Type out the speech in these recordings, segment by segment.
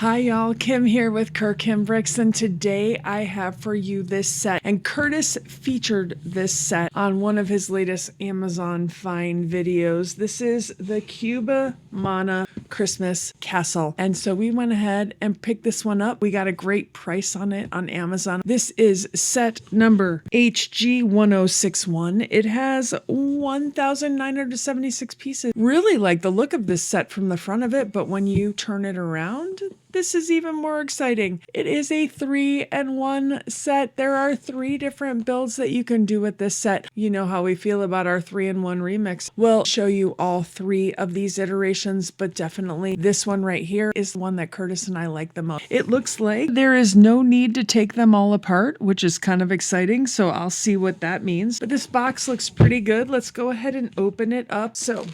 Hi y'all, Kim here with Kim Bricks, and today I have for you this set. And Curtis featured this set on one of his latest Amazon Find videos. This is the Cubimana Christmas Castle. And so we went ahead and picked this one up. We got a great price on it on Amazon. This is set number HG1061. It has 1,976 pieces. Really like the look of this set from the front of it, but when you turn it around, this is even more exciting. It is a 3-in-1 set. There are 3 different builds that you can do with this set. You know how we feel about our 3-in-1 remix. We'll show you all 3 of these iterations, but definitely this one right here is the one that Curtis and I like the most. It looks like there is no need to take them all apart, which is kind of exciting, so I'll see what that means. But this box looks pretty good. Let's go ahead and open it up. So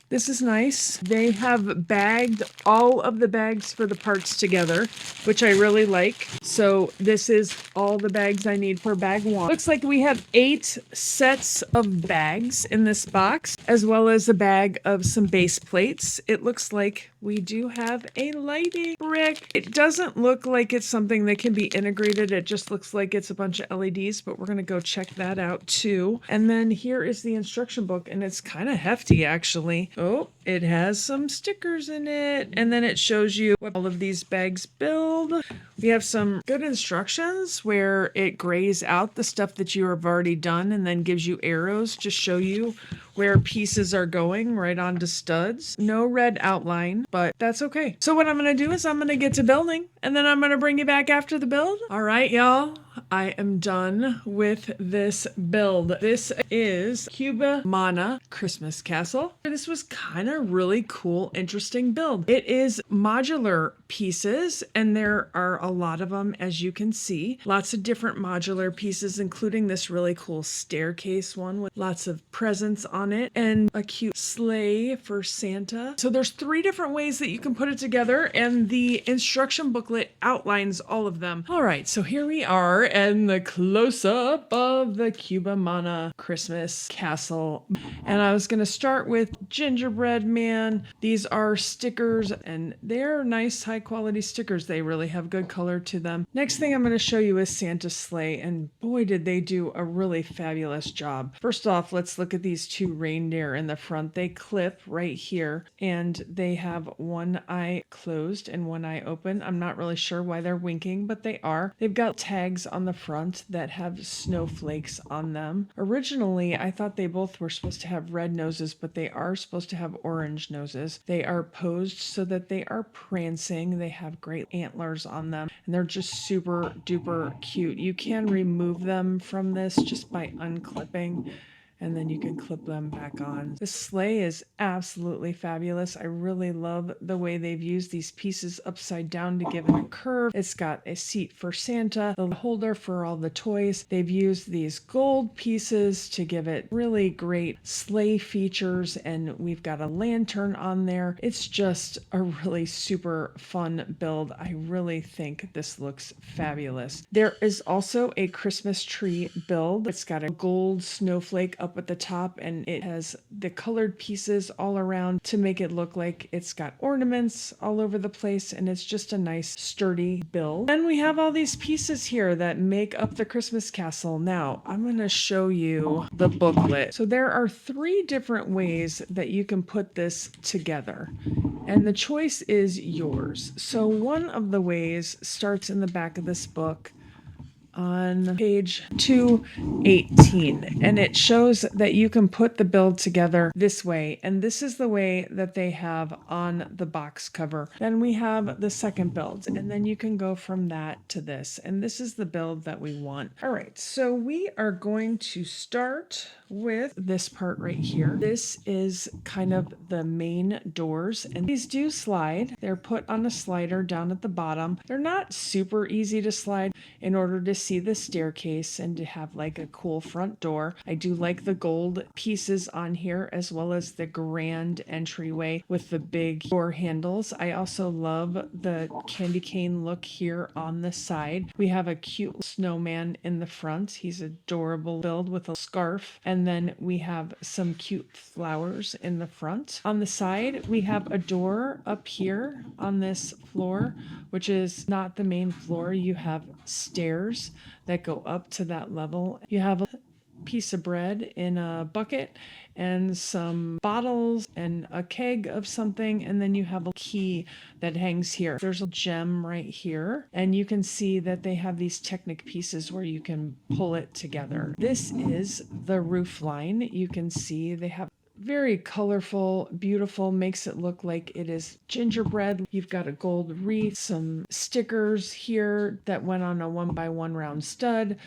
this is nice. They have bagged all of the bags for the parts together, which I really like. So this is all the bags I need for bag 1. Looks like we have 8 sets of bags in this box, as well as a bag of some base plates. It looks like we do have a lighting brick. It doesn't look like it's something that can be integrated. It just looks like it's a bunch of LEDs, but we're going to go check that out too. And then here is the instruction book, and it's kind of hefty actually. Oh, it has some stickers in it, and then it shows you what all of these bags build. We have some good instructions where it grays out the stuff that you have already done and then gives you arrows to show you where pieces are going right onto studs. No red outline, but that's okay. So what I'm going to do is I'm going to get to building, and then I'm going to bring you back after the build. All right, y'all. I am done with this build. This is Cubimana Christmas Castle. This was kind of really cool, interesting build. It is modular pieces, and there are a lot of them, as you can see. Lots of different modular pieces, including this really cool staircase one with lots of presents on it and a cute sleigh for Santa. So there's 3 different ways that you can put it together, and the instruction booklet outlines all of them. All right, so here we are and the close-up of the Cubimana Christmas Castle. And I was going to start with Gingerbread Man. These are stickers, and they're nice, high-quality stickers. They really have good color to them. Next thing I'm going to show you is Santa's sleigh, and boy, did they do a really fabulous job. First off, let's look at these 2 reindeer in the front. They clip right here, and they have one eye closed and one eye open. I'm not really sure why they're winking, but they are. They've got tags on the front that have snowflakes on them. Originally, I thought they both were supposed to have red noses, but they are supposed to have orange noses. They are posed so that they are prancing. They have great antlers on them, and they're just super duper cute. You can remove them from this just by unclipping, and then you can clip them back on. The sleigh is absolutely fabulous. I really love the way they've used these pieces upside down to give it a curve. It's got a seat for Santa, the holder for all the toys. They've used these gold pieces to give it really great sleigh features, and we've got a lantern on there. It's just a really super fun build. I really think this looks fabulous. There is also a Christmas tree build. It's got a gold snowflake up at the top, and it has the colored pieces all around to make it look like it's got ornaments all over the place, and it's just a nice sturdy build. Then we have all these pieces here that make up the Christmas castle. Now I'm going to show you the booklet. So there are 3 different ways that you can put this together, and the choice is yours. So one of the ways starts in the back of this book on page 218, and it shows that you can put the build together this way, and this is the way that they have on the box cover. Then we have the second build, and then you can go from that to this, and this is the build that we want. All right, so we are going to start with this part right here. This is kind of the main doors, and these do slide. They're put on a slider down at the bottom. They're not super easy to slide. In order to see the staircase and to have like a cool front door. I do like the gold pieces on here as well as the grand entryway with the big door handles. I also love the candy cane look here on the side. We have a cute snowman in the front. He's adorable build with a scarf. And then we have some cute flowers in the front. On the side, we have a door up here on this floor, which is not the main floor. You have stairs that go up to that level. You have a piece of bread in a bucket and some bottles and a keg of something, and then you have a key that hangs here. There's a gem right here, and you can see that they have these Technic pieces where you can pull it together. This is the roof line. You can see they have very colorful, beautiful, makes it look like it is gingerbread. You've got a gold wreath, some stickers here that went on a 1x1 round stud,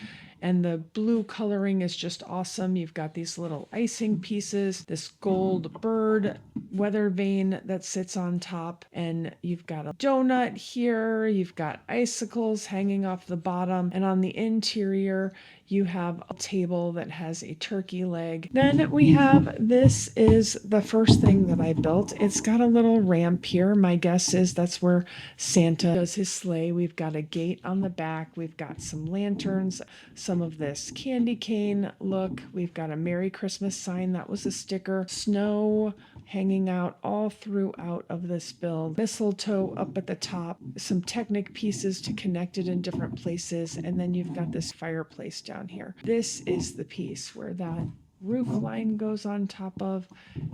and the blue coloring is just awesome. You've got these little icing pieces, this gold bird weather vane that sits on top, and you've got a donut here. You've got icicles hanging off the bottom, and on the interior you have a table that has a turkey leg. Then we have, this is the first thing that I built. It's got a little ramp here. My guess is that's where Santa does his sleigh. We've got a gate on the back. We've got some lanterns, some of this candy cane look. We've got a Merry Christmas sign. That was a sticker. Snow hanging out all throughout of this build. Mistletoe up at the top. Some Technic pieces to connect it in different places. And then you've got this fireplace down here. This is the piece where that roof line goes on top of,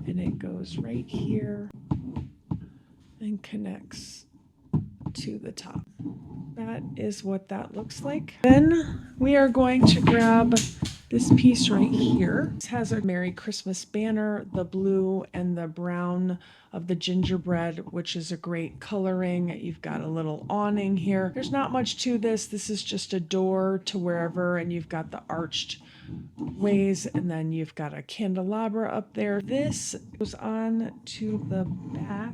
and it goes right here and connects to the top. That is what that looks like. Then we are going to grab this piece right here. This has a Merry Christmas banner, the blue and the brown of the gingerbread, which is a great coloring. You've got a little awning here. There's not much to this. This is just a door to wherever, and you've got the arched ways, and then you've got a candelabra up there. This goes on to the back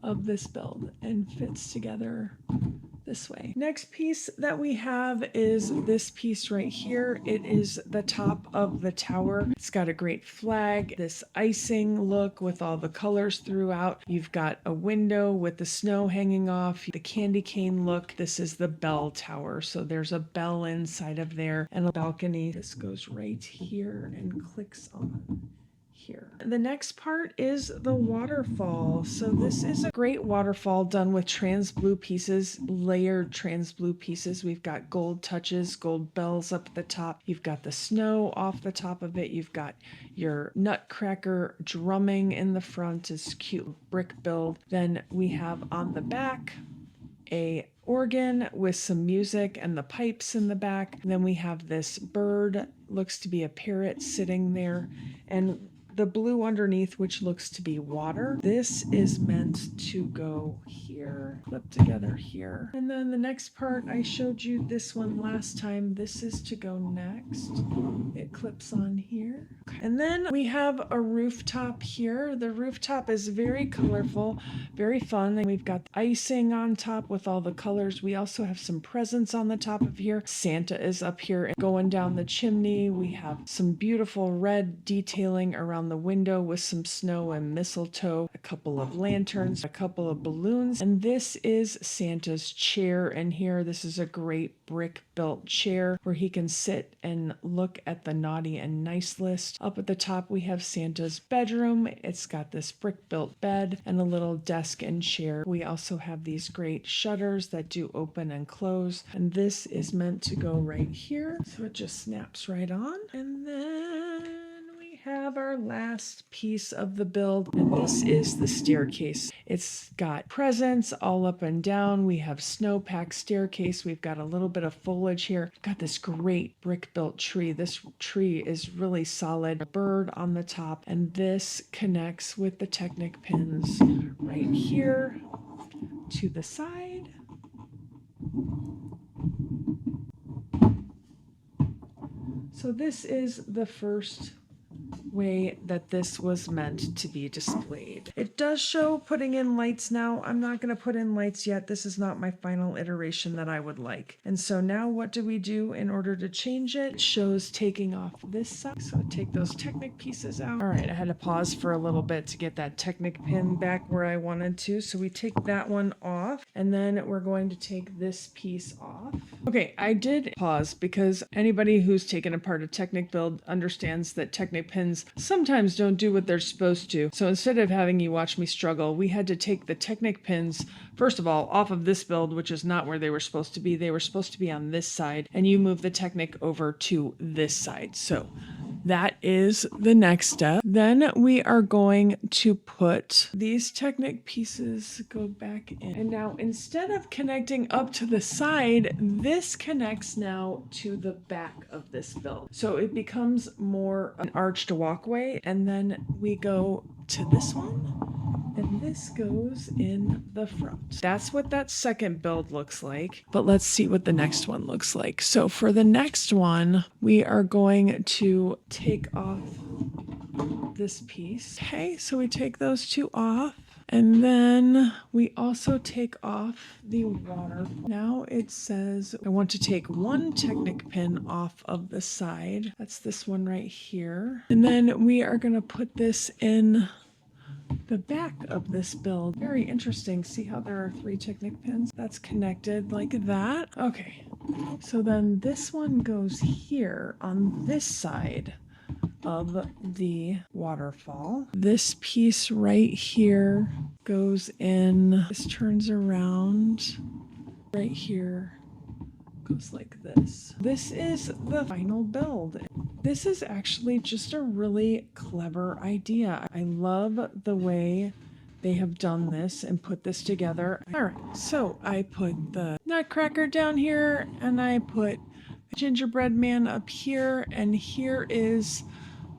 of this build and fits together this way. Next piece that we have is this piece right here. It is the top of the tower. It's got a great flag, this icing look with all the colors throughout. You've got a window with the snow hanging off, the candy cane look. This is the bell tower. So there's a bell inside of there and a balcony. This goes right here and clicks on here. The next part is the waterfall. So this is a great waterfall done with trans blue pieces, layered trans blue pieces. We've got gold touches, gold bells up at the top. You've got the snow off the top of it. You've got your nutcracker drumming in the front, is cute brick build. Then we have on the back a organ with some music and the pipes in the back. And then we have this bird, looks to be a parrot sitting there, and the blue underneath, which looks to be water. This is meant to go here, clip together here. And then the next part, I showed you this one last time. This is to go next. It clips on here. And then we have a rooftop here. The rooftop is very colorful, very fun. And we've got icing on top with all the colors. We also have some presents on the top of here. Santa is up here going down the chimney. We have some beautiful red detailing around the window with some snow and mistletoe, a couple of lanterns, a couple of balloons, and this is Santa's chair in here. This is a great brick built chair where he can sit and look at the naughty and nice list. Up at the top we have Santa's bedroom. It's got this brick built bed and a little desk and chair. We also have these great shutters that do open and close, and this is meant to go right here, so it just snaps right on. And then have our last piece of the build, and this is the staircase. It's got presents all up and down. We have snowpack staircase. We've got a little bit of foliage here. We've got this great brick built tree. This tree is really solid. A bird on the top, and this connects with the Technic pins right here to the side. So this is the first way that this was meant to be displayed. It does show putting in lights now. I'm not going to put in lights yet. This is not my final iteration that I would like. And so now what do we do in order to change it? It shows taking off this side. So take those Technic pieces out. All right, I had to pause for a little bit to get that Technic pin back where I wanted to. So we take that one off, and then we're going to take this piece off. Okay, I did pause because anybody who's taken apart a Technic build understands that Technic pins sometimes don't do what they're supposed to. So instead of having you watch me struggle, we had to take the Technic pins, first of all, off of this build, which is not where they were supposed to be. They were supposed to be on this side, and you move the Technic over to this side. So that is the next step. Then we are going to put these Technic pieces go back in. And now instead of connecting up to the side, this connects now to the back of this build. So it becomes more an arched walkway. And then we go to this one, and this goes in the front. That's what that second build looks like. But let's see what the next one looks like. So for the next one, we are going to take off this piece. Okay, so we take those two off. And then we also take off the water. Now it says I want to take one Technic pin off of the side. That's this one right here. And then we are going to put this in the back of this build. Very interesting. See how there are 3 Technic pins? That's connected like that. Okay. So then this one goes here on this side of the waterfall. This piece right here goes in. This turns around right here. Goes like this. This is the final build. This is actually just a really clever idea. I love the way they have done this and put this together. All right, so I put the Nutcracker down here, and I put Gingerbread Man up here, and here is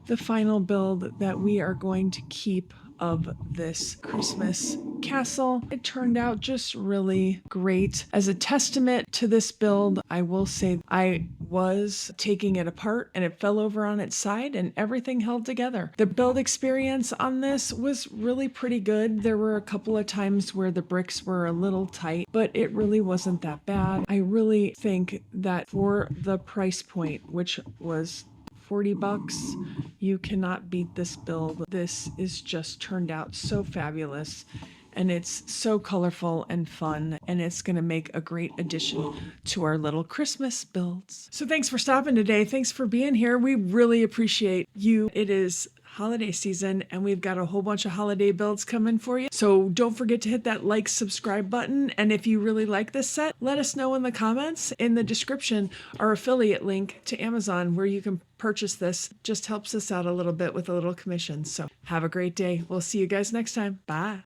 the final build that we are going to keep of this Christmas castle. It turned out just really great. As a testament to this build, I will say I was taking it apart and it fell over on its side and everything held together. The build experience on this was really pretty good. There were a couple of times where the bricks were a little tight, but it really wasn't that bad. I really think that for the price point, which was $40, you cannot beat this build. This is just turned out so fabulous, and it's so colorful and fun, and it's going to make a great addition to our little Christmas builds. So thanks for stopping today. Thanks for being here. We really appreciate you. It is holiday season, and we've got a whole bunch of holiday builds coming for you. So don't forget to hit that like, subscribe button. And if you really like this set, let us know in the comments. In the description, our affiliate link to Amazon where you can purchase this just helps us out a little bit with a little commission. So have a great day. We'll see you guys next time. Bye.